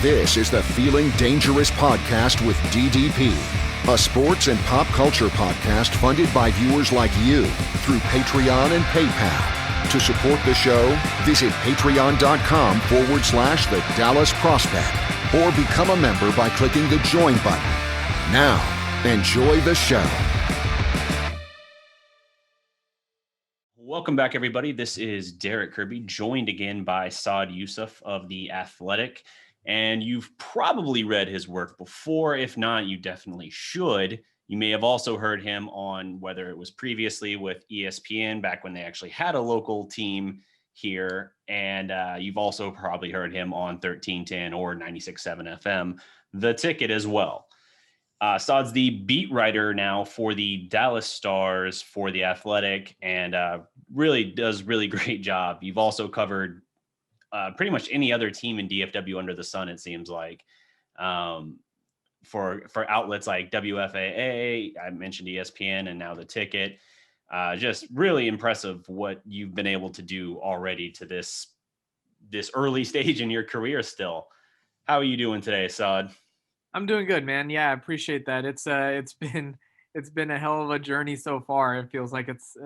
This is the Feeling Dangerous podcast with DDP, a sports and pop culture podcast funded by viewers like you through Patreon and PayPal. To support the show, visit patreon.com/the Dallas Prospect or become a member by clicking the join button. Now, enjoy the show. Welcome back, everybody. This is Darreck Kirby, joined again by Saad Yousuf of The Athletic. And you've probably read his work before. If not, you definitely should. You may have also heard him on, whether it was previously with ESPN, back when they actually had a local team here. And you've also probably heard him on 1310 or 96.7 FM, The Ticket as well. Saad's the beat writer now for the Dallas Stars for The Athletic, and really does really great job. You've also covered pretty much any other team in DFW under the sun, it seems like, for outlets like WFAA. I mentioned ESPN and now The Ticket. Just really impressive what you've been able to do already to this early stage in your career still. How are you doing today, Saad? I'm doing good, man. Yeah, I appreciate that. It's been a hell of a journey so far. It feels like it's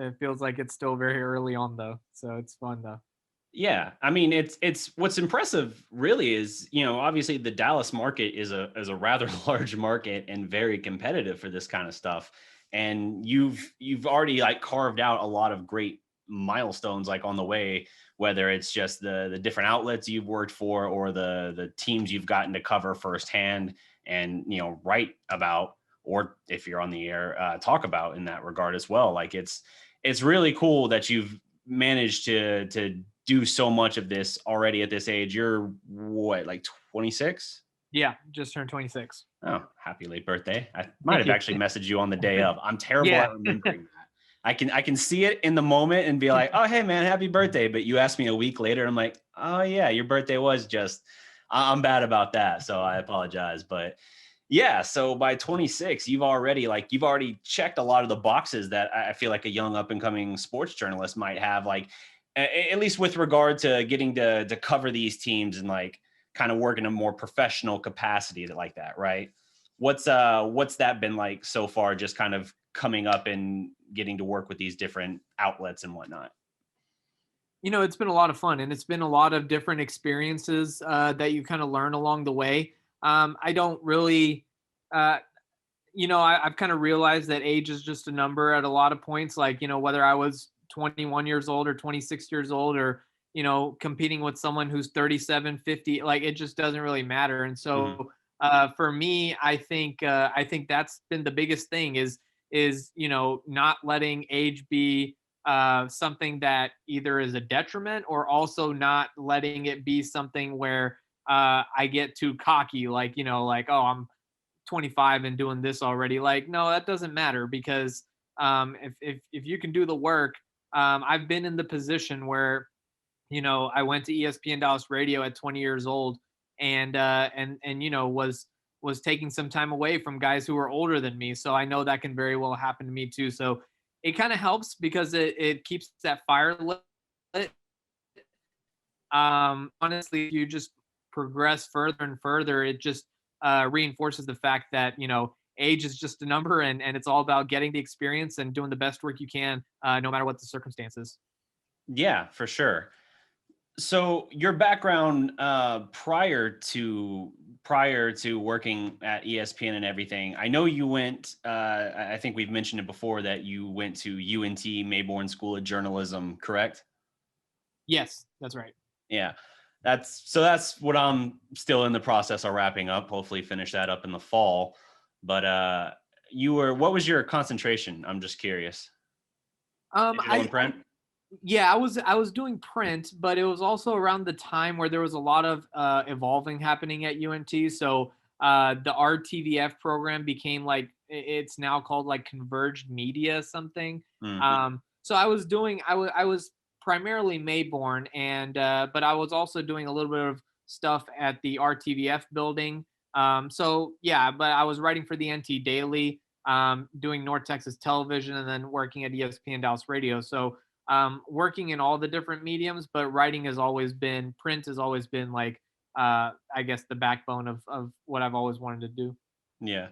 still very early on though. So it's fun though. Yeah. I mean, it's what's impressive really is, obviously the Dallas market is a rather large market and very competitive for this kind of stuff. And you've already like carved out a lot of great milestones like on the way, whether it's just the different outlets you've worked for or the teams you've gotten to cover firsthand and, write about, or if you're on the air, talk about in that regard as well. Like it's really cool that you've managed to do so much of this already at this age. You're what, like 26? Yeah, just turned 26. Oh, happy late birthday. I might have actually messaged you on the day of. I'm terrible at remembering that. I can see it in the moment and be like, oh, hey man, happy birthday. But you asked me a week later. I'm like, oh yeah, your birthday was just, I'm bad about that. So I apologize. But yeah, so by 26, you've already checked a lot of the boxes that I feel like a young up and coming sports journalist might have, like, at least with regard to getting to cover these teams and like kind of work in a more professional capacity like that. Right. What's that been like so far? Just kind of coming up and getting to work with these different outlets and whatnot. It's been a lot of fun, and it's been a lot of different experiences that you kind of learn along the way. I don't really, I've kind of realized that age is just a number at a lot of points. Like, whether I was 21 years old or 26 years old or, competing with someone who's 37, 50, like it just doesn't really matter. And so for me, I think that's been the biggest thing is, not letting age be something that either is a detriment or also not letting it be something where I get too cocky, like, like, oh, I'm 25 and doing this already. Like, no, that doesn't matter because if you can do the work, I've been in the position where, I went to ESPN Dallas Radio at 20 years old and was taking some time away from guys who were older than me. So I know that can very well happen to me too. So it kind of helps because it keeps that fire lit. Honestly, if you just progress further and further, it just reinforces the fact that, age is just a number and it's all about getting the experience and doing the best work you can, no matter what the circumstances. Yeah, for sure. So your background prior to working at ESPN and everything, I know you went, I think we've mentioned it before that you went to UNT Mayborn School of Journalism, correct? Yes, that's right. Yeah. That's what I'm still in the process of wrapping up, hopefully finish that up in the fall. But what was your concentration? I'm just curious. Print? Yeah, I was doing print, but it was also around the time where there was a lot of evolving happening at UNT. So the RTVF program became like, it's now called like Converged Media something. Mm-hmm. So I was primarily Mayborn, and but I was also doing a little bit of stuff at the RTVF building. So yeah, but I was writing for the NT Daily, doing North Texas Television, and then working at ESPN Dallas Radio. So working in all the different mediums, but print has always been like I guess the backbone of what I've always wanted to do. Yeah.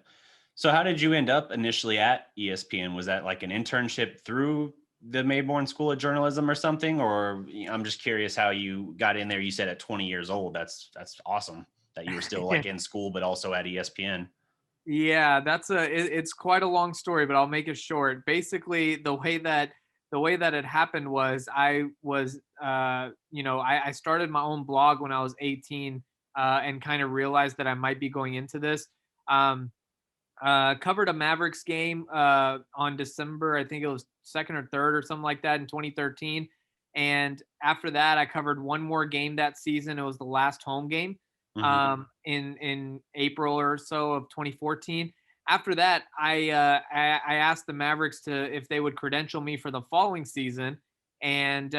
So how did you end up initially at ESPN? Was that like an internship through the Mayborn School of Journalism or something? Or I'm just curious how you got in there. You said at 20 years old. That's awesome that you were still like in school, but also at ESPN. Yeah, it's quite a long story, but I'll make it short. Basically, the way that it happened was I started my own blog when I was 18, and kind of realized that I might be going into this. Um, Covered a Mavericks game on December, I think it was 2nd or 3rd or something like that in 2013. And after that, I covered one more game that season. It was the last home game in April or so of 2014. After that, I asked the Mavericks if they would credential me for the following season, and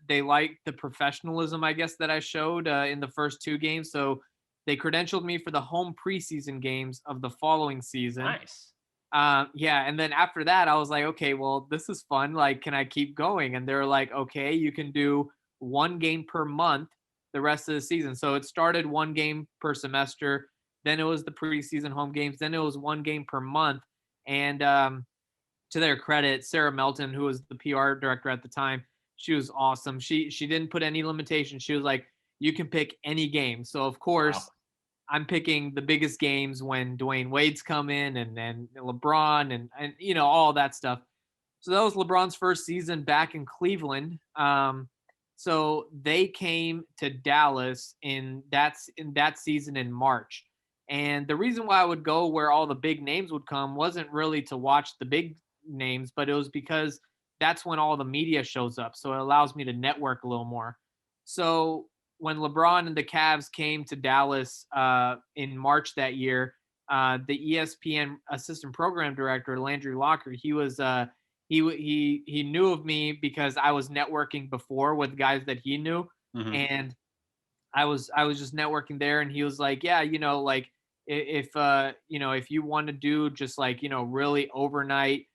they liked the professionalism, I guess, that I showed in the first 2 games. So they credentialed me for the home preseason games of the following season. Nice. Yeah, and then after that, I was like, okay, well, this is fun. Like, can I keep going? And they're like, okay, you can do 1 game per month the rest of the season. So it started 1 game per semester. Then it was the preseason home games. Then it was 1 game per month. And to their credit, Sarah Melton, who was the PR director at the time, she was awesome. She didn't put any limitations. She was like, you can pick any game. So of course, Wow. I'm picking the biggest games when Dwayne Wade's come in and LeBron and all that stuff. So that was LeBron's first season back in Cleveland. So they came to Dallas in that season in March. And the reason why I would go where all the big names would come wasn't really to watch the big names, but it was because that's when all the media shows up. So it allows me to network a little more. So when LeBron and the Cavs came to Dallas in March that year, the ESPN assistant program director Landry Locker, he knew of me because I was networking before with guys that he knew, and I was just networking there, and he was like, yeah, like if you want to do just like really overnight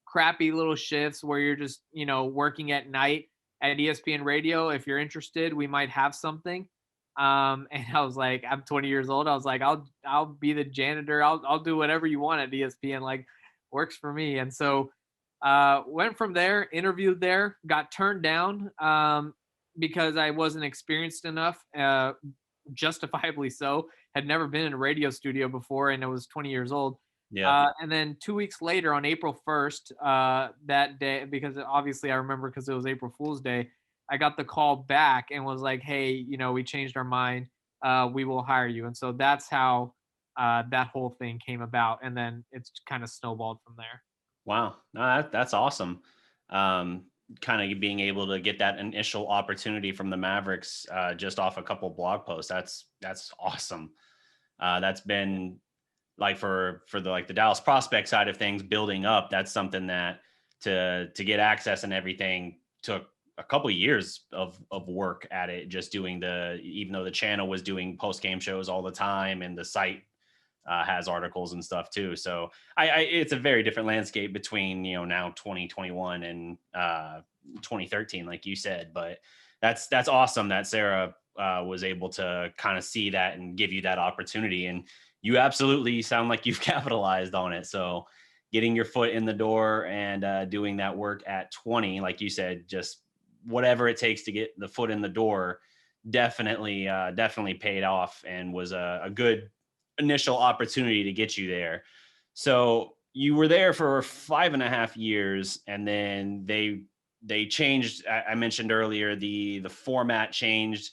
crappy little shifts where you're just working at night at ESPN Radio, if you're interested, we might have something. And I was like, I'm 20 years old. I was like, I'll be the janitor. I'll do whatever you want at ESPN. Like, works for me. And so went from there, interviewed there, got turned down because I wasn't experienced enough, justifiably so. Had never been in a radio studio before, and I was 20 years old. Yeah. And then 2 weeks later, on April 1st, that day, because obviously I remember because it was April Fool's Day, I got the call back and was like, hey, we changed our mind. We will hire you. And so that's how that whole thing came about. And then it's kind of snowballed from there. Wow. No, that's awesome. Kind of being able to get that initial opportunity from the Mavericks just off a couple blog posts. That's awesome. That's been like for the Dallas prospect side of things building up. That's something that to get access and everything took a couple of years of work at it, just doing even though the channel was doing post game shows all the time and the site has articles and stuff too. So it's a very different landscape between, now 2021 and 2013, like you said, but that's awesome that Sarah was able to kind of see that and give you that opportunity. And you absolutely sound like you've capitalized on it. So getting your foot in the door and doing that work at 20, like you said, just whatever it takes to get the foot in the door definitely paid off and was a good initial opportunity to get you there. So you were there for 5.5 years, and then they changed. I mentioned earlier the format changed.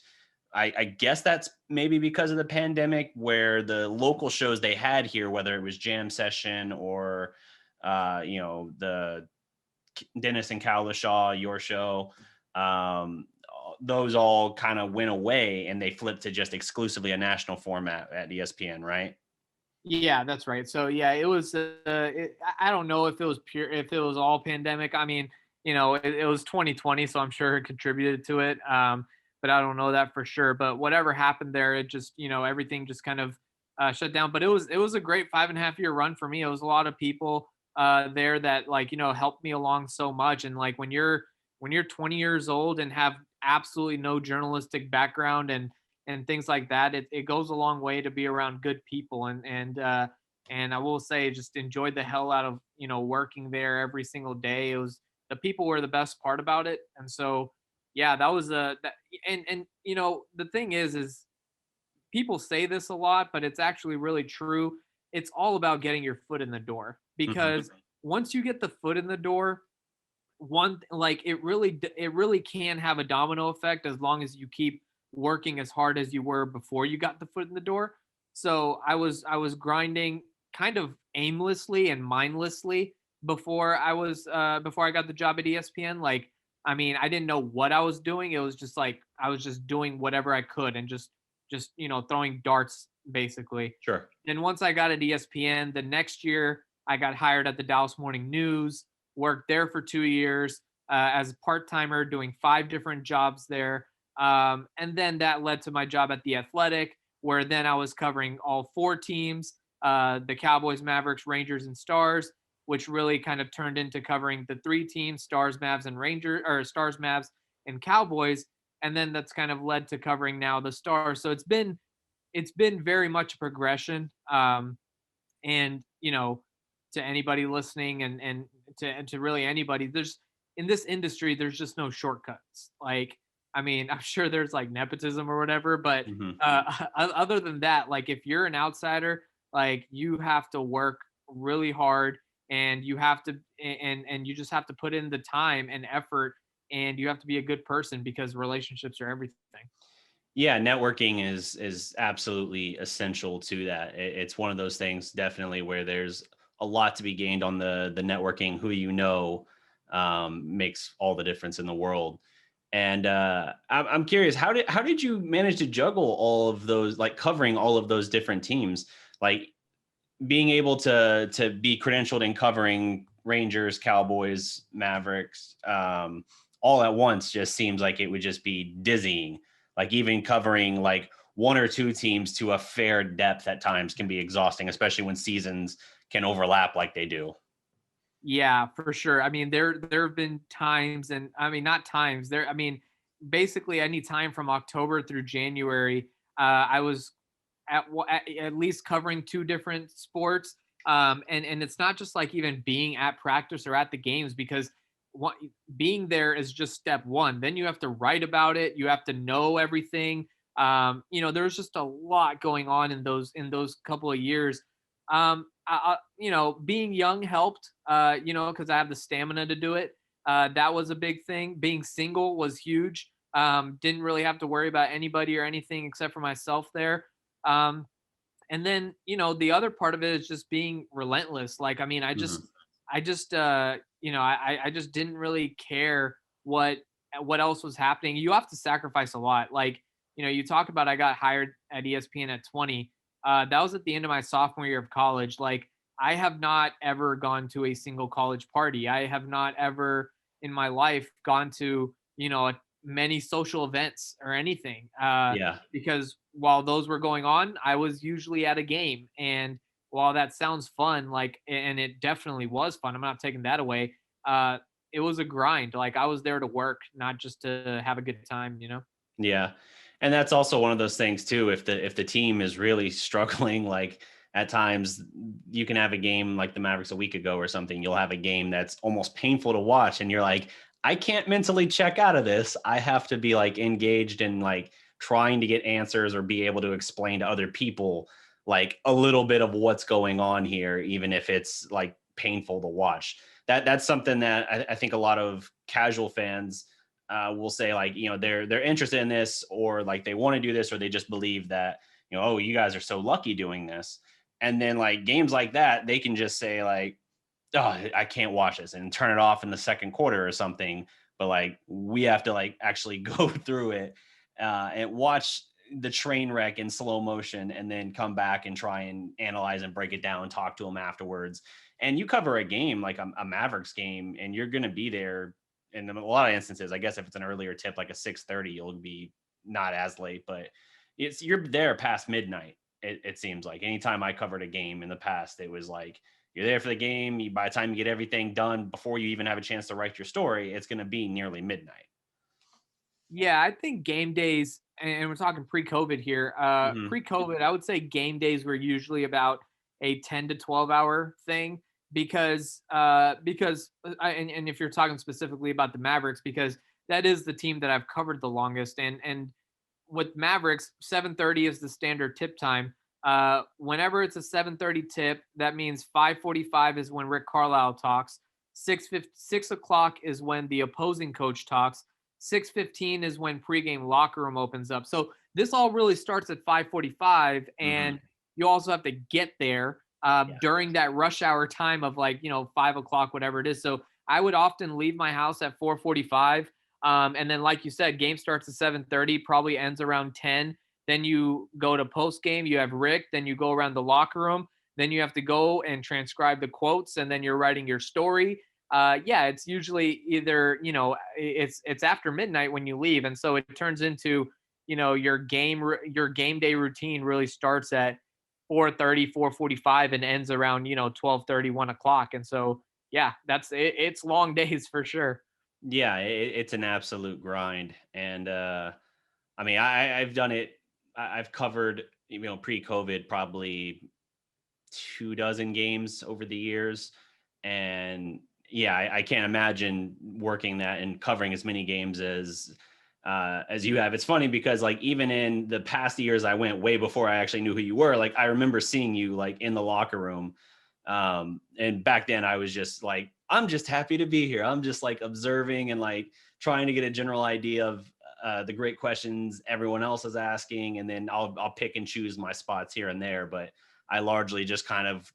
I guess that's maybe because of the pandemic, where the local shows they had here, whether it was Jam Session or the Dennis and Cowlishaw, your show, those all kind of went away and they flipped to just exclusively a national format at ESPN, right? Yeah, that's right. So yeah, it was. I don't know if it was all pandemic. I mean, it was 2020, so I'm sure it contributed to it. But I don't know that for sure. But whatever happened there, it just everything just kind of shut down. But it was a great 5.5 year run for me. It was a lot of people there that helped me along so much. And like when you're 20 years old and have absolutely no journalistic background and and things like that. It goes a long way to be around good people, and I will say just enjoyed the hell out of, working there every single day. The people were the best part about it. And so, yeah, that was and the thing is people say this a lot, but it's actually really true. It's all about getting your foot in the door, because once you get the foot in the door, it really can have a domino effect as long as you keep working as hard as you were before you got the foot in the door. So I was grinding kind of aimlessly and mindlessly before I got the job at ESPN. Like, I mean, I didn't know what I was doing. It was just like I was just doing whatever I could and just throwing darts basically. Sure. Then once I got at ESPN, the next year I got hired at the Dallas Morning News, worked there for 2 years as a part-timer doing 5 different jobs there. And then that led to my job at The Athletic, where then I was covering all 4 teams, the Cowboys, Mavericks, Rangers, and Stars, which really kind of turned into covering the 3 teams, Stars, Mavs, and Rangers, or Stars, Mavs, and Cowboys. And then that's kind of led to covering now the Stars. So it's been very much a progression. And to anybody listening, and to really anybody, there's in this industry, there's just no shortcuts. Like, I mean, I'm sure there's like nepotism or whatever, but other than that, like if you're an outsider, like you have to work really hard, and you have to and you just have to put in the time and effort, and you have to be a good person, because relationships are everything. Yeah, networking is absolutely essential to that. It's one of those things definitely where there's a lot to be gained on the networking. Who makes all the difference in the world. And I'm curious, how did you manage to juggle all of those, like covering all of those different teams, like being able to be credentialed in covering Rangers, Cowboys, Mavericks, all at once just seems like it would just be dizzying. Like even covering like 1 or 2 teams to a fair depth at times can be exhausting, especially when seasons can overlap like they do. Yeah, for sure. I mean, there have been times, and I mean, not times. I mean, basically any time from October through January, I was at least covering 2 different sports. And it's not just like even being at practice or at the games, because being there is just step one. Then you have to write about it. You have to know everything. There's just a lot going on in those couple of years. Being young helped, because I have the stamina to do it. That was a big thing. Being single was huge. Didn't really have to worry about anybody or anything except for myself there. And then, the other part of it is just being relentless. Like, I mean, I just didn't really care what else was happening. You have to sacrifice a lot. Like, you talk about, I got hired at ESPN at 20. That was at the end of my sophomore year of college. Like, I have not ever gone to a single college party. I have not ever in my life gone to, many social events or anything. Yeah. Because while those were going on, I was usually at a game. And while that sounds fun, like, and it definitely was fun, I'm not taking that away. It was a grind. Like, I was there to work, not just to have a good time. Yeah. And that's also one of those things too. If the team is really struggling, like at times you can have a game like the Mavericks a week ago or something, you'll have a game that's almost painful to watch. And you're like, I can't mentally check out of this. I have to be like engaged in like trying to get answers or be able to explain to other people like a little bit of what's going on here, even if it's like painful to watch. That's something that I think a lot of casual fans will say, like, they're interested in this, or like they want to do this, or they just believe that, oh, you guys are so lucky doing this. And then like games like that, they can just say like, oh, I can't watch this, and turn it off in the second quarter or something. But like, we have to like actually go through it and watch the train wreck in slow motion, and then come back and try and analyze and break it down and talk to them afterwards. And you cover a game like a Mavericks game, and you're going to be there in a lot of instances. I guess if it's an earlier tip, like a 6:30, you'll be not as late, but you're there past midnight. It seems like anytime I covered a game in the past, it was like, you're there for the game. By the time you get everything done, before you even have a chance to write your story, it's going to be nearly midnight. Yeah, I think game days, and we're talking pre-COVID here. Mhm. Pre-COVID, I would say game days were usually about a 10 to 12 hour thing and if you're talking specifically about the Mavericks, because that is the team that I've covered the longest, and with Mavericks, 7:30 is the standard tip time. Whenever it's a 7:30 tip, that means 5:45 is when Rick Carlisle talks. 6 o'clock is when the opposing coach talks. 6:15 is when pregame locker room opens up. So this all really starts at 5:45, Mhm. and you also have to get there Yeah. during that rush hour time of 5 o'clock, whatever it is. So I would often leave my house at 4:45. And then, like you said, game starts at 7:30, probably ends around 10. Then you go to post game. You have Rick. Then you go around the locker room. Then you have to go and transcribe the quotes, and then you're writing your story. Yeah, it's usually either it's after midnight when you leave, and so it turns into your game day routine really starts at 4:30, 4:45, and ends around 12:30, 1 o'clock. And so yeah, that's it. It's long days for sure. Yeah, it's an absolute grind, and I mean, I've done it. I've covered, pre-COVID, probably 2 dozen games over the years, and yeah, I can't imagine working that and covering as many games as you have. It's funny because like even in the past years, I went way before I actually knew who you were. Like I remember seeing you like in the locker room, and back then I was just like, I'm just happy to be here. I'm just like observing and like trying to get a general idea of the great questions everyone else is asking, and then I'll pick and choose my spots here and there. But I largely just kind of,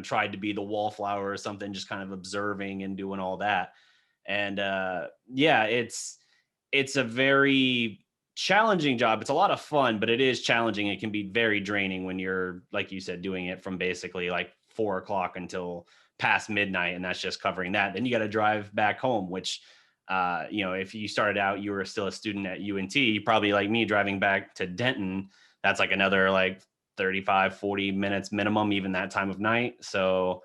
tried to be the wallflower or something, just kind of observing and doing all that. And yeah, it's a very challenging job. It's a lot of fun, but it is challenging. It can be very draining when you're, like you said, doing it from basically like 4 o'clock until past midnight, and that's just covering that. Then you got to drive back home, which if you started out, you were still a student at UNT, probably like me driving back to Denton, that's like another like 35, 40 minutes minimum, even that time of night. So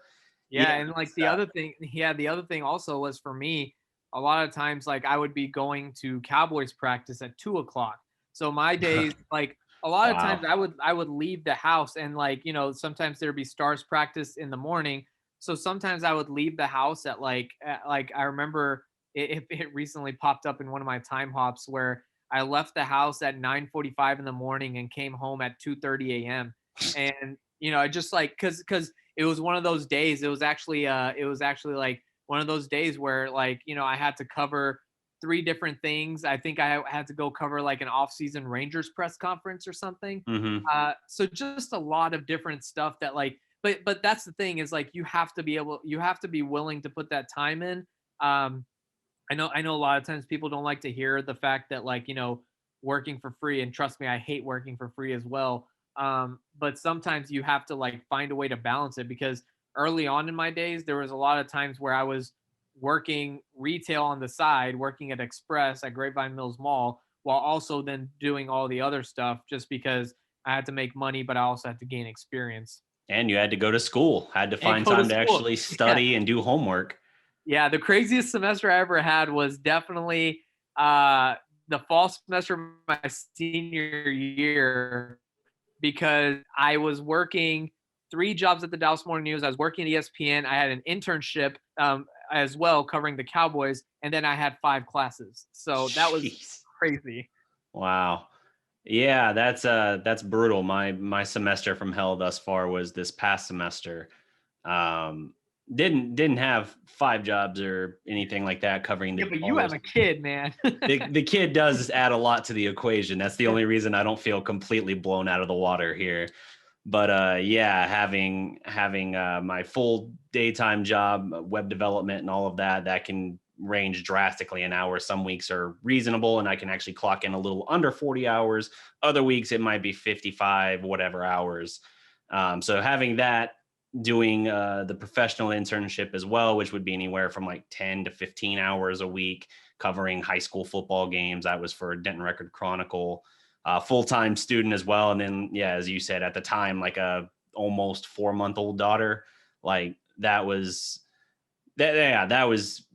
yeah, Yeah, and like the other thing also was for me, a lot of times like I would be going to Cowboys practice at 2 o'clock. So my days, like a lot of times wow. I would leave the house, and sometimes there'd be stars practice in the morning. So sometimes I would leave the house at I remember it recently popped up in one of my time hops where I left the house at 9:45 in the morning and came home at 2:30 a.m. And I just like cuz it was one of those days. It was actually like one of those days where I had to cover three different things. I think I had to go cover like an off-season Rangers press conference or something. Hmm. So just a lot of different stuff that but that's the thing is like you have to be willing to put that time in. Um, I know a lot of times people don't like to hear the fact that working for free, and trust me, I hate working for free as well. But sometimes you have to find a way to balance it, because early on in my days there was a lot of times where I was working retail on the side, working at Express at Grapevine Mills Mall, while also then doing all the other stuff, just because I had to make money, but I also had to gain experience And you had to go to school, had to and find go to time to school. actually Yeah. study and do homework. Yeah, the craziest semester I ever had was definitely uh, the fall semester of my senior year, because I was working three jobs at the Dallas Morning News. I was working at ESPN. I had an internship as well covering the Cowboys, and then I had five classes. So that was Jeez. crazy. Wow. Yeah, that's brutal. My semester from hell thus far was this past semester. Um, didn't have 5 jobs or anything like that covering Yeah, the but all you have those. a kid, man. The kid does add a lot to the equation. That's the only reason I don't feel completely blown out of the water here. But yeah, having my full daytime job, web development and all of that can range drastically in hours. Some weeks are reasonable and I can actually clock in a little under 40 hours. Other weeks it might be 55 whatever hours. So having that, doing the professional internship as well, which would be anywhere from like 10 to 15 hours a week, covering high school football games. That was for Denton Record Chronicle. Full-time student as well. And then, yeah, as you said, at the time, like a almost 4-month-old daughter, like that was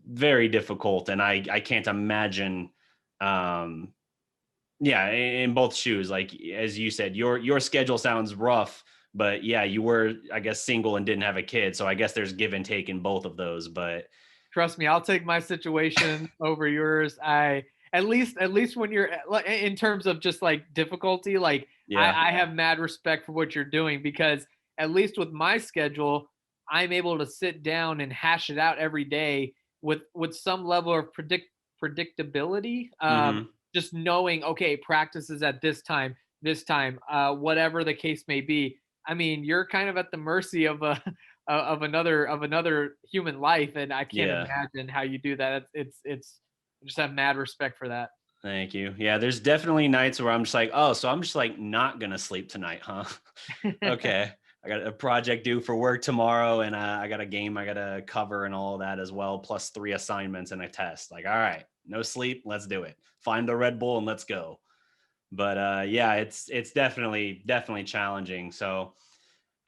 very difficult. And I can't imagine Yeah, in both shoes, like as you said, your schedule sounds rough, but yeah, you were, I guess, single and didn't have a kid, so I guess there's give and take in both of those. But Trust me, I'll take my situation over yours. At least when you're in terms of just like difficulty, like yeah, I have mad respect for what you're doing, because at least with my schedule, I'm able to sit down and hash it out every day with some level of predictability. hmm, Just knowing, okay, practice is at this time, whatever the case may be. I mean, you're kind of at the mercy of a of another human life, and I can't yeah. imagine how you do that. It's I just have mad respect for that. Thank you. Yeah, there's definitely nights where I'm just like, oh, so I'm just like not gonna sleep tonight, huh? Okay. I got a project due for work tomorrow, and I got a game I gotta cover and all of that as well, plus 3 assignments and a test. Like, all right, no sleep, let's do it. Find the Red Bull and let's go. But yeah, it's definitely challenging. So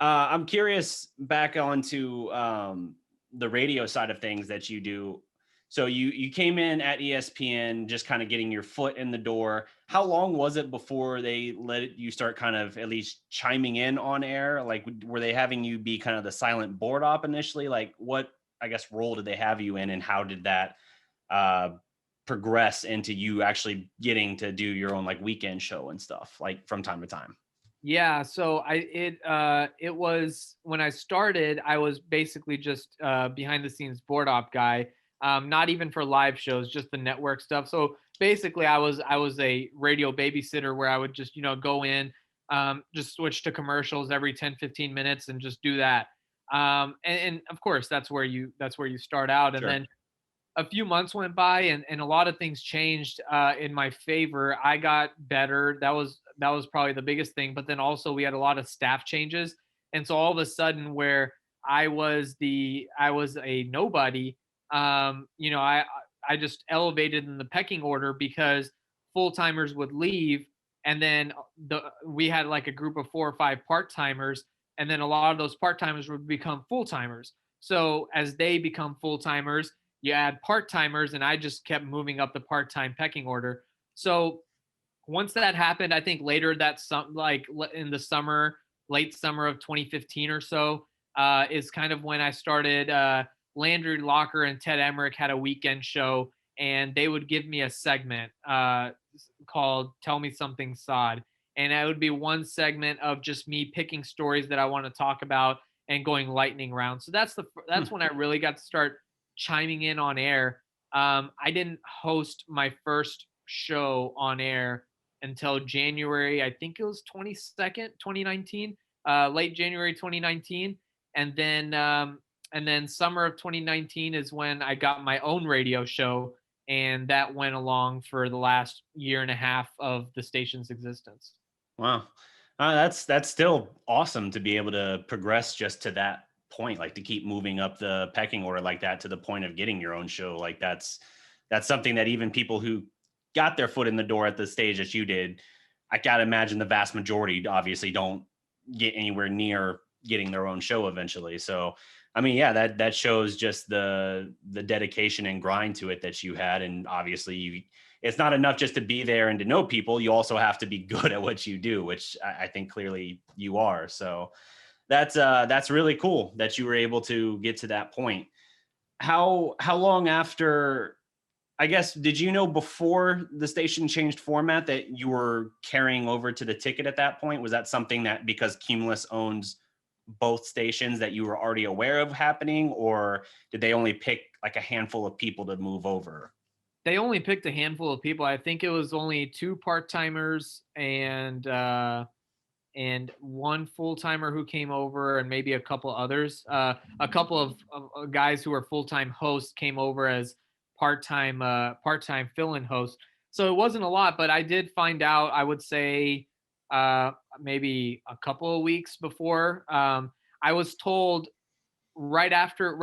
I'm curious back onto the radio side of things that you do. So you came in at ESPN, just kind of getting your foot in the door. How long was it before they let you start kind of at least chiming in on air? Like, were they having you be kind of the silent board op initially? Like, what, I guess, role did they have you in, and how did that uh, progress into you actually getting to do your own like weekend show and stuff, like from time to time? Yeah, so it was when I started, I was basically just behind the scenes board op guy, not even for live shows, just the network stuff. So basically, I was a radio babysitter where I would just go in, just switch to commercials every 10-15 minutes and just do that. And of course, that's where you start out, and Sure. then a few months went by, and a lot of things changed in my favor. I got better. That was probably the biggest thing. But then also we had a lot of staff changes, and so all of a sudden, where I was a nobody, I just elevated in the pecking order because full timers would leave, and then we had like a group of 4 or 5 part timers, and then a lot of those part timers would become full timers. So as they become full timers, you add part timers, and I just kept moving up the part time pecking order. So once that happened, I think later that in the summer, late summer of 2015 or so, is kind of when I started. Landry Locker and Ted Emmerich had a weekend show, and they would give me a segment called "Tell Me Something, Saad," and it would be one segment of just me picking stories that I want to talk about and going lightning round. So that's when I really got to start chiming in on air. I didn't host my first show on air until January, I think it was 22nd, 2019, late January 2019. And then summer of 2019 is when I got my own radio show, and that went along for the last year and a half of the station's existence. Wow. That's still awesome to be able to progress just to that point, like to keep moving up the pecking order like that to the point of getting your own show. Like that's something that even people who got their foot in the door at the stage that you did, I gotta imagine the vast majority obviously don't get anywhere near getting their own show eventually. So I mean, yeah, that shows just the dedication and grind to it that you had. And obviously it's not enough just to be there and to know people. You also have to be good at what you do, which I think clearly you are. So that's really cool that you were able to get to that point. How long after, I guess, did you know before the station changed format that you were carrying over to the ticket at that point? Was that something that, because Cumulus owns both stations, that you were already aware of happening, or did they only pick like a handful of people to move over? They only picked a handful of people. I think it was only 2 part-timers and one full-timer who came over, and maybe a couple others. A couple of guys who were full-time hosts came over as part-time fill-in hosts. So it wasn't a lot, but I did find out, I would say, maybe a couple of weeks before. I was told right after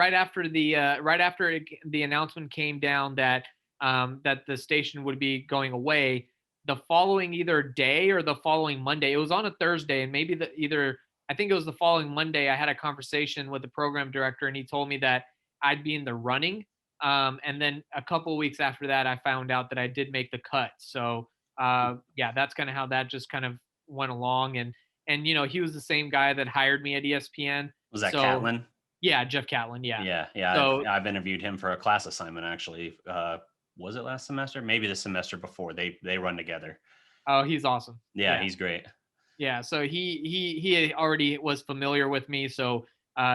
the announcement came down that that the station would be going away, the following either day or the following Monday. It was on a Thursday, and maybe I think it was the following Monday. I had a conversation with the program director, and he told me that I'd be in the running And then a couple of weeks after that, I found out that I did make the cut. So yeah, that's kind of how that just kind of went along. And he was the same guy that hired me at ESPN. Was that So Catlin? yeah, Jeff Catlin. Yeah. Yeah. So I've interviewed him for a class assignment actually. Was it last semester? Maybe the semester before. They run together. oh, he's awesome. Yeah, he's great. Yeah. So he already was familiar with me, so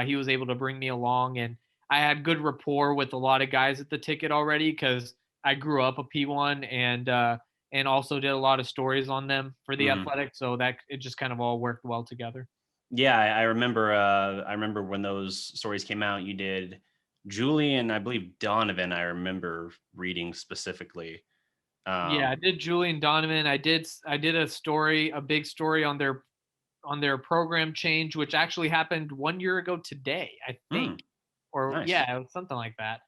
he was able to bring me along, and I had good rapport with a lot of guys at the ticket already because I grew up a P1 and also did a lot of stories on them for the Athletic, so that it just kind of all worked well together. Yeah, I remember. I remember when those stories came out. You did Julian, I believe Donovan. I remember reading specifically. Yeah, I did Julian Donovan. I did a story, a big story on their program change, which actually happened 1 year ago today, I think. Or nice. Yeah, it was something like that.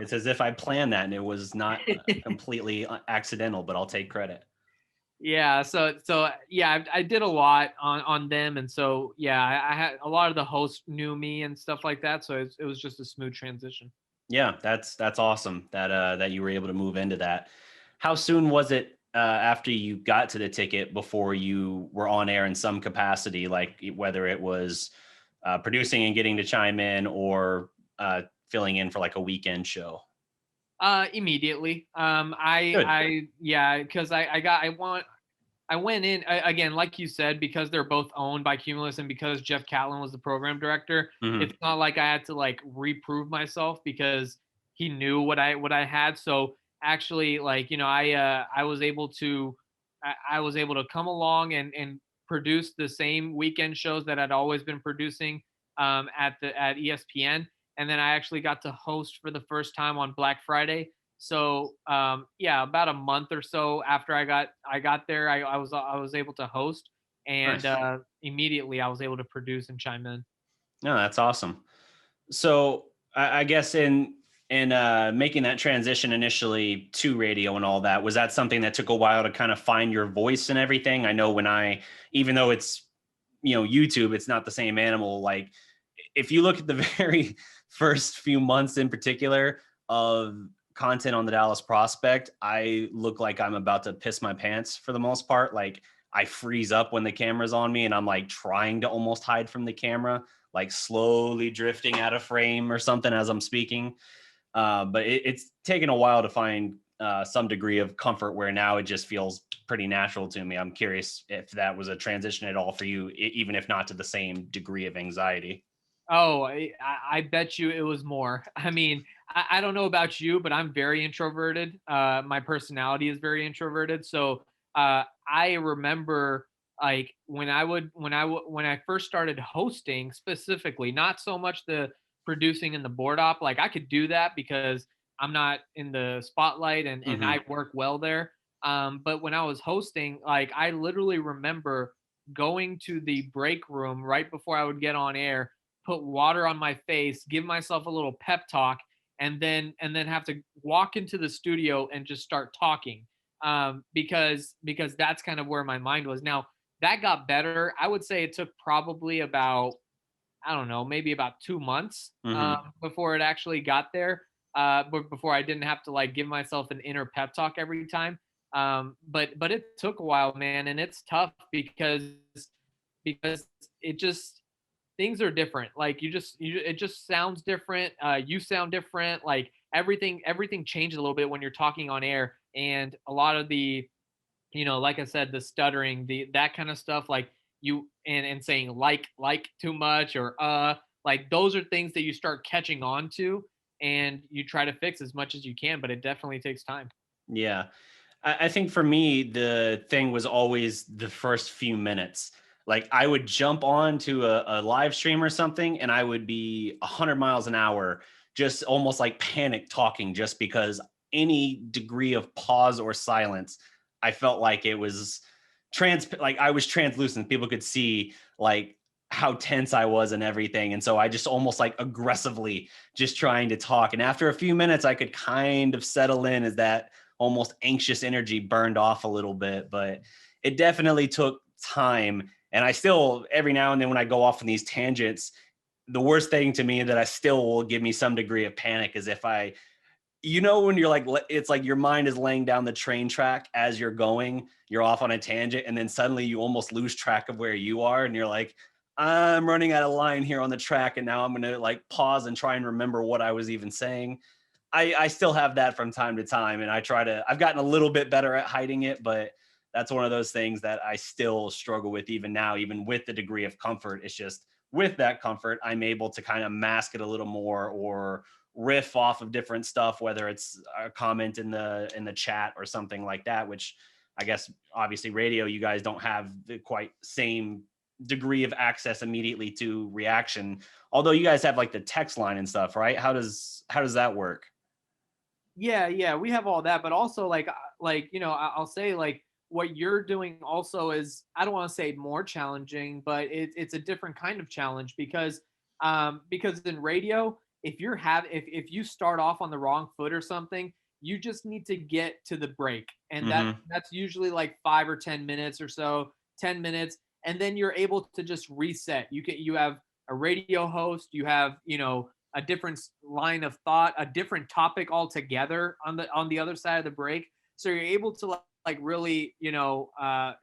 It's as if I planned that and it was not completely accidental, but I'll take credit. Yeah, so yeah, I did a lot on them, and so yeah, I had a lot of the hosts knew me and stuff like that, so it was just a smooth transition. Yeah, that's awesome that you were able to move into that. How soon was it after you got to the ticket before you were on air in some capacity, like whether it was producing and getting to chime in or filling in for like a weekend show? Immediately. Because I went in again, like you said, because they're both owned by Cumulus and because Jeff Catlin was the program director. It's not like I had to like reprove myself because he knew what I had. So actually, like, I was able to come along and produce the same weekend shows that I'd always been producing at ESPN, and then I actually got to host for the first time on Black Friday. So yeah, about a month or so after I got there, I was able to host, and Nice. Immediately I was able to produce and chime in. No, that's awesome. So I guess in making that transition initially to radio and all that, was that something that took a while to kind of find your voice and everything? I know even though it's, YouTube, it's not the same animal. Like if you look at the very first few months in particular of content on the Dallas Prospect, I look like I'm about to piss my pants for the most part. Like I freeze up when the camera's on me and I'm like trying to almost hide from the camera, like slowly drifting out of frame or something as I'm speaking. But it's taken a while to find some degree of comfort where now it just feels pretty natural to me. I'm curious if that was a transition at all for you, even if not to the same degree of anxiety. Oh, I bet you it was more. I mean, I don't know about you, but I'm very introverted. My personality is very introverted. So I remember like when I first started hosting specifically, not so much the producing and the board op. Like I could do that because I'm not in the spotlight and I work well there. But when I was hosting, like I literally remember going to the break room right before I would get on air, put water on my face, give myself a little pep talk, and then have to walk into the studio and just start talking because that's kind of where my mind was. Now that got better. I would say it took probably about, I don't know, maybe about 2 months before it actually got there. But before I didn't have to like give myself an inner pep talk every time. But it took a while, man, and it's tough because it just, things are different. Like it just sounds different. You sound different. Like everything changes a little bit when you're talking on air, and a lot of the, like I said, the stuttering, that kind of stuff, like you and saying like too much or like those are things that you start catching on to, and you try to fix as much as you can, but it definitely takes time. Yeah. I think for me, the thing was always the first few minutes. Like I would jump on to a live stream or something and I would be 100 miles an hour, just almost like panic talking, just because any degree of pause or silence, I felt like it was like I was translucent. People could see like how tense I was and everything. And so I just almost like aggressively just trying to talk. And after a few minutes, I could kind of settle in as that almost anxious energy burned off a little bit, but it definitely took time. And I still, every now and then when I go off on these tangents, the worst thing to me that I still will give me some degree of panic is if I you know, when you're like, it's like your mind is laying down the train track as you're going, you're off on a tangent, and then suddenly you almost lose track of where you are, and you're like, I'm running out of line here on the track, and now I'm gonna like pause and try and remember what I was even saying. I still have that from time to time, and I've gotten a little bit better at hiding it, but that's one of those things that I still struggle with even now, even with the degree of comfort. It's just with that comfort, I'm able to kind of mask it a little more or riff off of different stuff, whether it's a comment in the chat or something like that, which I guess obviously radio, you guys don't have the quite same degree of access immediately to reaction. Although you guys have like the text line and stuff, right? How does that work? Yeah, we have all that, but also like you know, I'll say like what you're doing also is, I don't want to say more challenging, but it's a different kind of challenge because in radio, if you start off on the wrong foot or something, you just need to get to the break, and that's usually like 5 or 10 minutes or so, 10 minutes, and then you're able to just reset. You have a radio host, you have, you know, a different line of thought, a different topic altogether on the other side of the break. So you're able to like really, you know,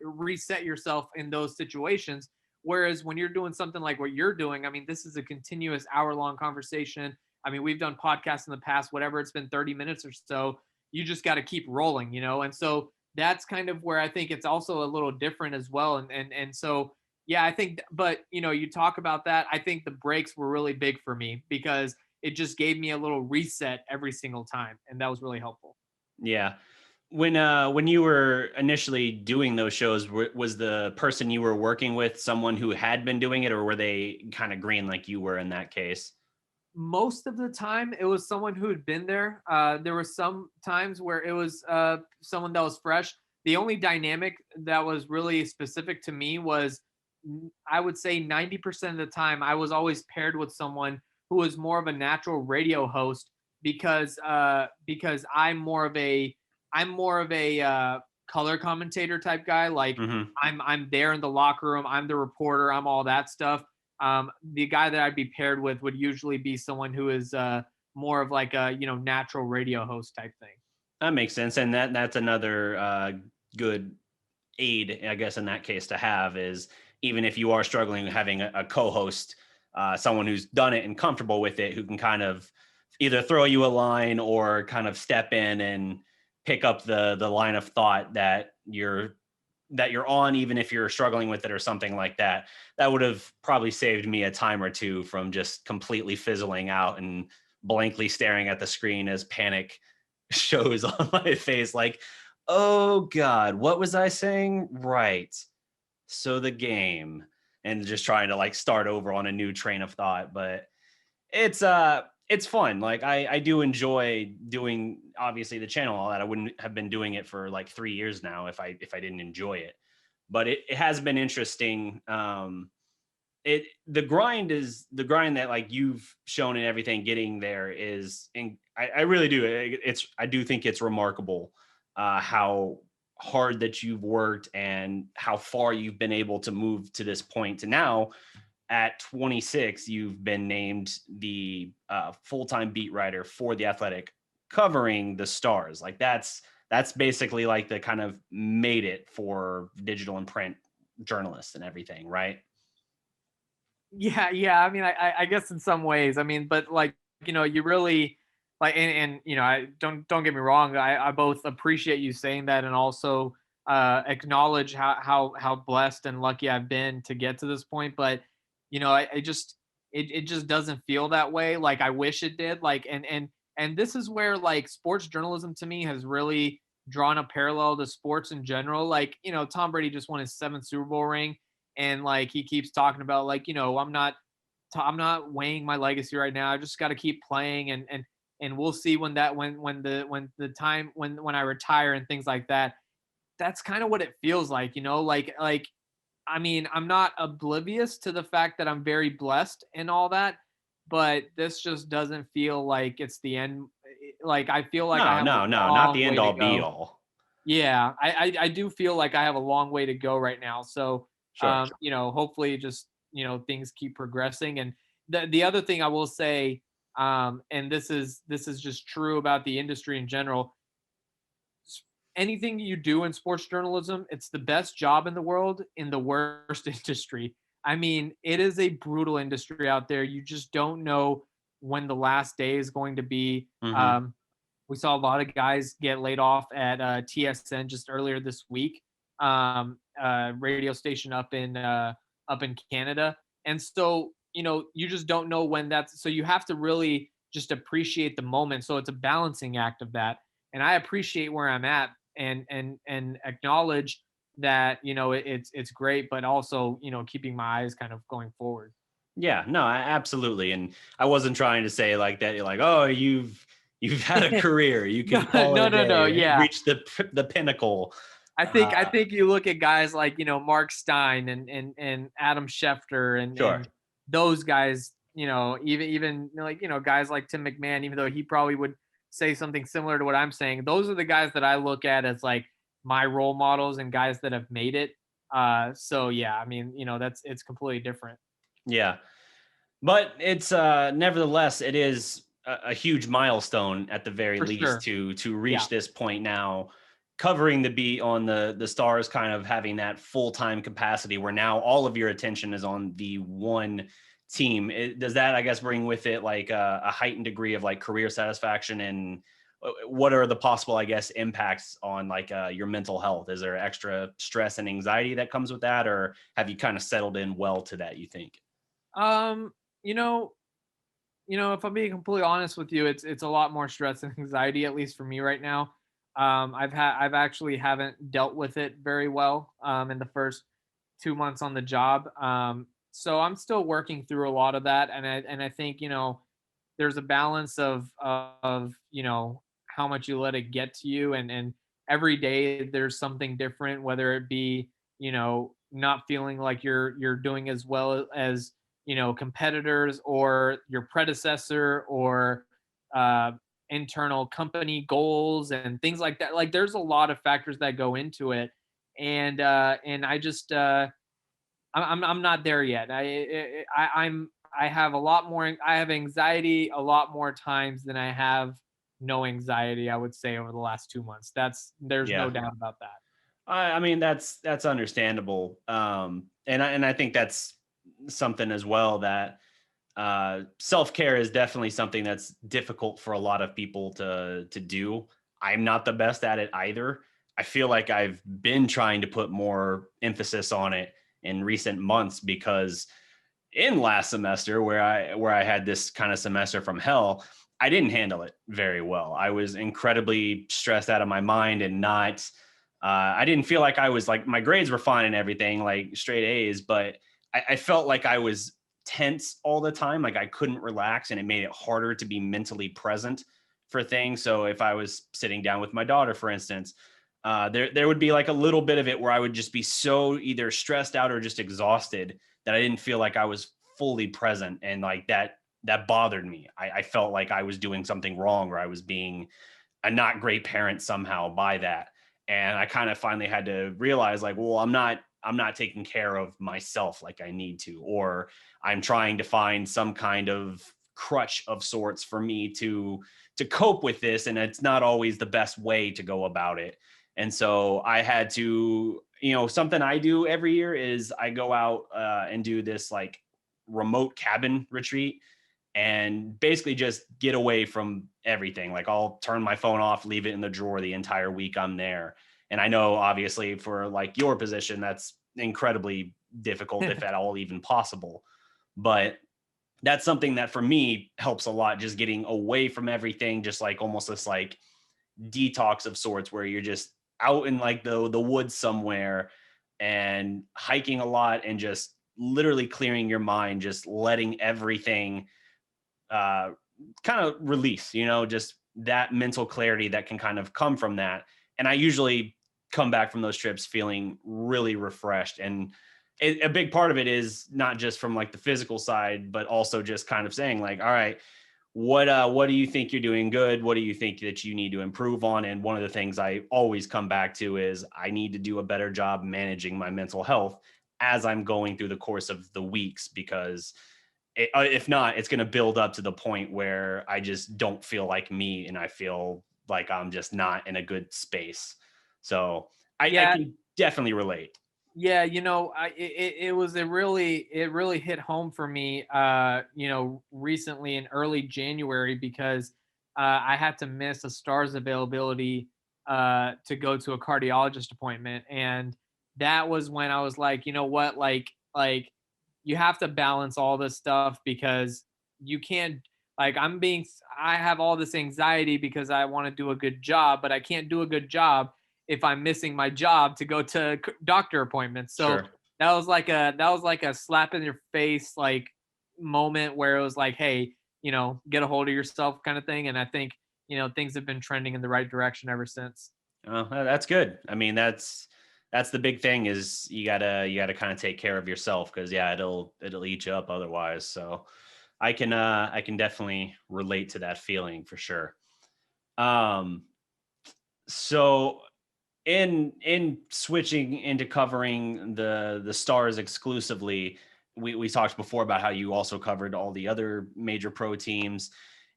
reset yourself in those situations. Whereas when you're doing something like what you're doing, I mean, this is a continuous hour-long conversation. I mean, we've done podcasts in the past, whatever, it's been 30 minutes or so. You just got to keep rolling, you know? And so that's kind of where I think it's also a little different as well. And so, yeah, I think, but you know, you talk about that. I think the breaks were really big for me because it just gave me a little reset every single time. And that was really helpful. Yeah. When you were initially doing those shows, was the person you were working with someone who had been doing it, or were they kind of green like you were in that case? Most of the time it was someone who had been there. There were some times where it was someone that was fresh. The only dynamic that was really specific to me was, I would say 90% of the time I was always paired with someone who was more of a natural radio host because I'm more of a color commentator type guy. Like I'm there in the locker room. I'm the reporter. I'm all that stuff. The guy that I'd be paired with would usually be someone who is more of like a, you know, natural radio host type thing. That makes sense. And that's another good aid, I guess, in that case to have is, even if you are struggling having a co-host, someone who's done it and comfortable with it, who can kind of either throw you a line or kind of step in and pick up the line of thought that you're on, even if you're struggling with it or something like that. That would have probably saved me a time or two from just completely fizzling out and blankly staring at the screen as panic shows on my face. Like, oh God, what was I saying? Right. So the game, and just trying to like start over on a new train of thought. But it's fun. Like I do enjoy doing, obviously, the channel, all that. I wouldn't have been doing it for like 3 years now if I didn't enjoy it. But it has been interesting. The grind that like you've shown and everything getting there is, and I really do. I do think it's remarkable how hard that you've worked and how far you've been able to move to this point to now. At 26, you've been named the full-time beat writer for The Athletic, covering the Stars. Like that's basically like the kind of made it for digital and print journalists and everything, right? Yeah. I mean, I guess in some ways, I mean, but like, you know, you really like, and you know, I don't get me wrong. I both appreciate you saying that and also acknowledge how blessed and lucky I've been to get to this point. But you know, it just doesn't feel that way. Like I wish it did. Like, and this is where like sports journalism to me has really drawn a parallel to sports in general. Like, you know, Tom Brady just won his 7th Super Bowl ring, and like he keeps talking about like, you know, I'm not weighing my legacy right now. I just got to keep playing, and we'll see when the time when I retire and things like that. That's kind of what it feels like, you know, like I mean, I'm not oblivious to the fact that I'm very blessed and all that, but this just doesn't feel like it's the end. Like I feel like I have No, not the end all be all. Yeah, I do feel like I have a long way to go right now. So, Sure. you know, hopefully just, you know, things keep progressing. And the other thing I will say And this is just true about the industry in general. Anything you do in sports journalism, it's the best job in the world in the worst industry. I mean, it is a brutal industry out there. You just don't know when the last day is going to be. Mm-hmm. We saw a lot of guys get laid off at TSN just earlier this week, radio station up in Canada, and so you just don't know when that's. So you have to really just appreciate the moment. So it's a balancing act of that, and I appreciate where I'm at, and acknowledge that it's great, but also keeping my eyes kind of going forward. Yeah, no, absolutely. And I wasn't trying to say like that. You're like, oh, you've had a career. You No, can call it a day. no. Yeah, Reach the pinnacle. I think you look at guys like Mark Stein and Adam Schefter Sure. and those guys. Even like guys like Tim McMahon, even though he probably would say something similar to what I'm saying. Those are the guys that I look at as like my role models and guys that have made it. So yeah, I mean, it's completely different. Yeah. But it's nevertheless, it is a huge milestone at the very For least sure. to reach Yeah. this point now, covering the beat on the Stars, kind of having that full-time capacity where now all of your attention is on the one team. Does that, I guess, bring with it like a heightened degree of like career satisfaction, and what are the possible, I guess, impacts on like your mental health? Is there extra stress and anxiety that comes with that, or have you kind of settled in well to that, you think? Um, you know, if I'm being completely honest with you, it's a lot more stress and anxiety, at least for me right now. I've actually haven't dealt with it very well in the first 2 months on the job. So I'm still working through a lot of that, and I think there's a balance of how much you let it get to you, and every day there's something different, whether it be not feeling like you're doing as well as competitors or your predecessor, or uh, internal company goals and things like that. Like there's a lot of factors that go into it, and I just I'm not there yet. I have a lot more. I have anxiety a lot more times than I have no anxiety, I would say, over the last 2 months. There's no Yeah. doubt about that. I mean, that's understandable. And I think that's something as well, that self-care is definitely something that's difficult for a lot of people to do. I'm not the best at it either. I feel like I've been trying to put more emphasis on it in recent months, because in last semester, where I had this kind of semester from hell, I didn't handle it very well. I was incredibly stressed out of my mind, and not I didn't feel like I was like, my grades were fine and everything, like straight A's, but I felt like I was tense all the time. Like I couldn't relax, and it made it harder to be mentally present for things. So if I was sitting down with my daughter, for instance, there would be like a little bit of it where I would just be so either stressed out or just exhausted that I didn't feel like I was fully present. And like that bothered me. I felt like I was doing something wrong, or I was being a not great parent somehow by that. And I kind of finally had to realize like, well, I'm not taking care of myself like I need to, or I'm trying to find some kind of crutch of sorts for me to cope with this, and it's not always the best way to go about it. And so I had to, something I do every year is I go out and do this like remote cabin retreat, and basically just get away from everything. Like I'll turn my phone off, leave it in the drawer the entire week I'm there. And I know obviously for like your position, that's incredibly difficult, if at all even possible. But that's something that for me helps a lot, just getting away from everything, just like almost this like detox of sorts, where you're just out in like the woods somewhere and hiking a lot, and just literally clearing your mind, just letting everything kind of release, just that mental clarity that can kind of come from that. And I usually come back from those trips feeling really refreshed. And a big part of it is not just from like the physical side, but also just kind of saying like, all right, what do you think you're doing good? What do you think that you need to improve on? And one of the things I always come back to is I need to do a better job managing my mental health as I'm going through the course of the weeks, because if not, it's going to build up to the point where I just don't feel like me, and I feel like I'm just not in a good space. So I can definitely relate. Yeah, it really hit home for me, recently in early January, because I had to miss a Stars availability to go to a cardiologist appointment, and that was when I was like, you know what, like you have to balance all this stuff, because you can't, like, I have all this anxiety because I want to do a good job, but I can't do a good job if I'm missing my job to go to doctor appointments. So Sure. that was like a slap in your face, like, moment where it was like, hey, get a hold of yourself, kind of thing. And I think, things have been trending in the right direction ever since. Oh, that's good. I mean, that's the big thing, is you gotta kind of take care of yourself, because it'll eat you up otherwise. So I can definitely relate to that feeling for sure. So in switching into covering the Stars exclusively, we talked before about how you also covered all the other major pro teams.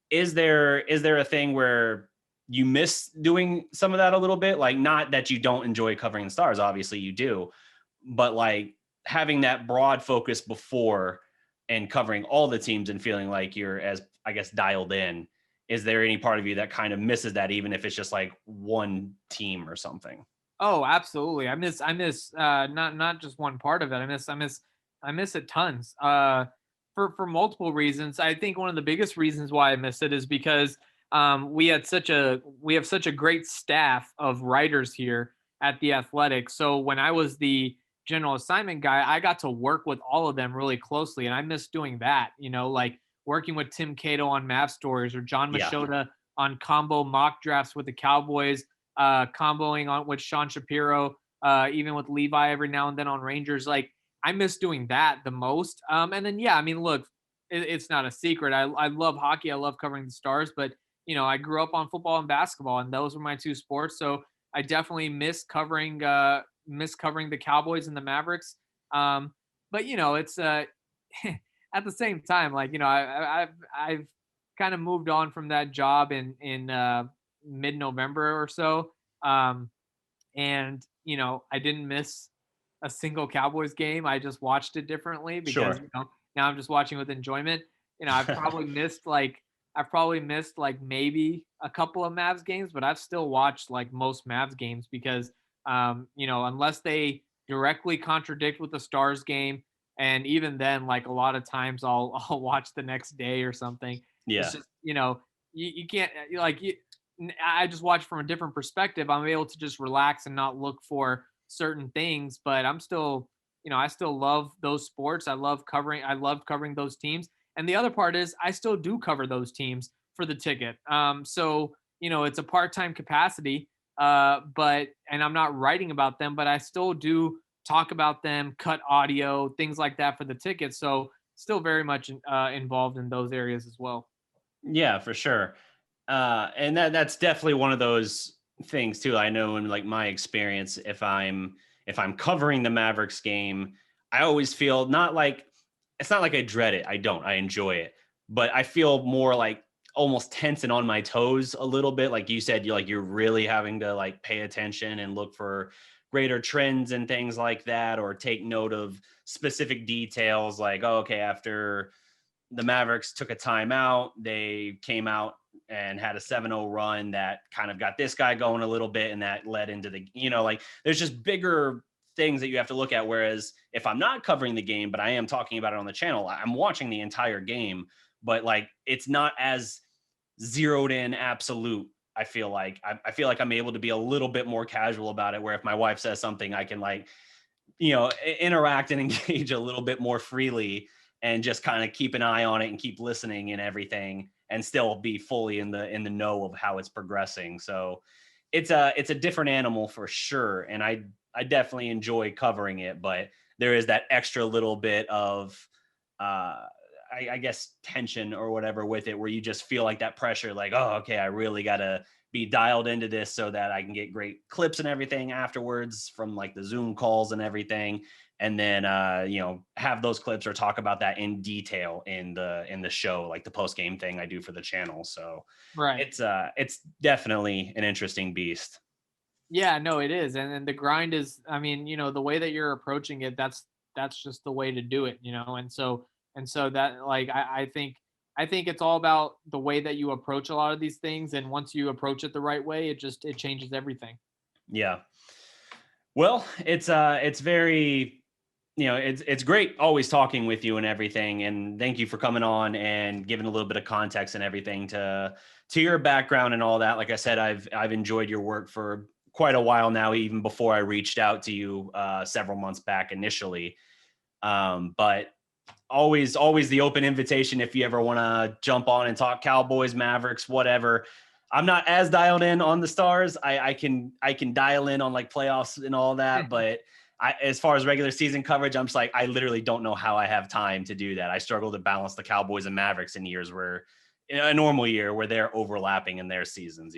Is there a thing where you miss doing some of that a little bit? Like, not that you don't enjoy covering the Stars, obviously you do, but like having that broad focus before and covering all the teams and feeling like you're, as I guess, dialed in. Is there any part of you that kind of misses that, even if it's just like one team or something? Oh, absolutely. I miss not just one part of it. I miss it tons. For multiple reasons. I think one of the biggest reasons why I miss it is because we have such a great staff of writers here at the Athletic. So when I was the general assignment guy, I got to work with all of them really closely, and I miss doing that. Like working with Tim Cato on Map Stories, or John Yeah. Machota on combo mock drafts with the Cowboys, comboing on with Sean Shapiro, even with Levi every now and then on Rangers. Like, I miss doing that the most. And then, yeah, I mean, look, it's not a secret. I love hockey. I love covering the Stars, but I grew up on football and basketball, and those were my two sports. So I definitely miss covering the Cowboys and the Mavericks. But it's at the same time, like, I've kind of moved on from that job in mid-November or so. And I didn't miss a single Cowboys game. I just watched it differently because Sure. now I'm just watching with enjoyment. I've probably missed like maybe a couple of Mavs games, but I've still watched like most Mavs games because unless they directly contradict with the Stars game, and even then, like, a lot of times I'll watch the next day or something. Yeah. It's just, you can't, I just watch from a different perspective. I'm able to just relax and not look for certain things, but I'm still, I still love those sports. I love covering those teams. And the other part is I still do cover those teams for the ticket. So, it's a part-time capacity, and I'm not writing about them, but I still do talk about them, cut audio, things like that for the ticket. So still very much involved in those areas as well. Yeah, for sure. And that's definitely one of those things too. I know in like my experience, if I'm covering the Mavericks game, I always feel it's not like I dread it. I don't. I enjoy it. But I feel more like almost tense and on my toes a little bit. Like you said, you're really having to like pay attention and look for greater trends and things like that, or take note of specific details like, oh, okay, after the Mavericks took a timeout, they came out and had a 7-0 run that kind of got this guy going a little bit, and that led into the, like, there's just bigger things that you have to look at. Whereas if I'm not covering the game, but I am talking about it on the channel, I'm watching the entire game, but like, it's not as zeroed in absolute. I feel like I'm able to be a little bit more casual about it, where if my wife says something, I can like, interact and engage a little bit more freely, and just kind of keep an eye on it and keep listening and everything, and still be fully in the know of how it's progressing. So it's a different animal for sure. And I definitely enjoy covering it, but there is that extra little bit of, I guess, tension or whatever with it, where you just feel like that pressure, like, oh, okay, I really got to be dialed into this so that I can get great clips and everything afterwards from like the Zoom calls and everything. And then, have those clips or talk about that in detail in the show, like the post game thing I do for the channel. So Right. it's definitely an interesting beast. Yeah, no, it is. And the grind is, I mean, the way that you're approaching it, that's just the way to do it, and so that, like, I think it's all about the way that you approach a lot of these things. And once you approach it the right way, it changes everything. Yeah. Well, it's very, it's great always talking with you and everything. And thank you for coming on and giving a little bit of context and everything to your background and all that. Like I said, I've enjoyed your work for quite a while now, even before I reached out to you several months back initially. But always the open invitation if you ever want to jump on and talk Cowboys, Mavericks, whatever. I'm not as dialed in on the Stars. I can dial in on like playoffs and all that, but as far as regular season coverage, I'm just like, I literally don't know how I have time to do that. I struggle to balance the Cowboys and Mavericks in years where, in a normal year, where they're overlapping in their seasons,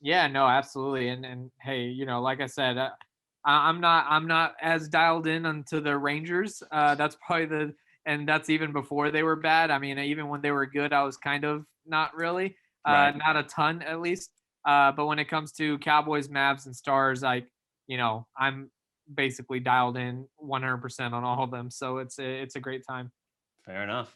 Yeah, no, absolutely. And hey, like I said, I'm not as dialed in onto the Rangers. That's probably and that's even before they were bad. I mean, even when they were good, I was kind of not really, Right. not a ton at least. But when it comes to Cowboys, Mavs, and Stars, I'm basically dialed in 100% on all of them. So it's a great time. Fair enough.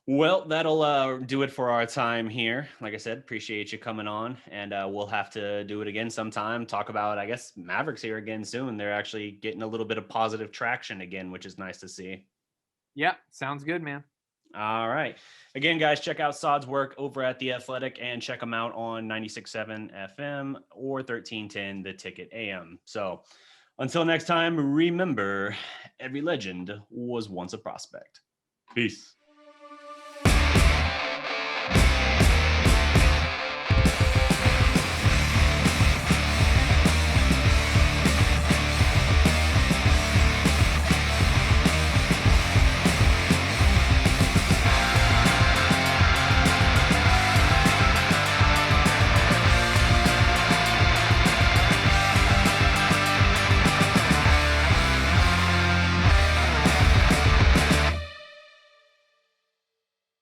Well, that'll do it for our time here. Like I said, appreciate you coming on, and we'll have to do it again sometime. Talk about, I guess, Mavericks here again soon. They're actually getting a little bit of positive traction again, which is nice to see. Yeah, sounds good, man. All right. Again, guys, check out Saad's work over at The Athletic and check him out on 96.7 FM or 1310 The Ticket AM. So until next time, remember, every legend was once a prospect. Peace.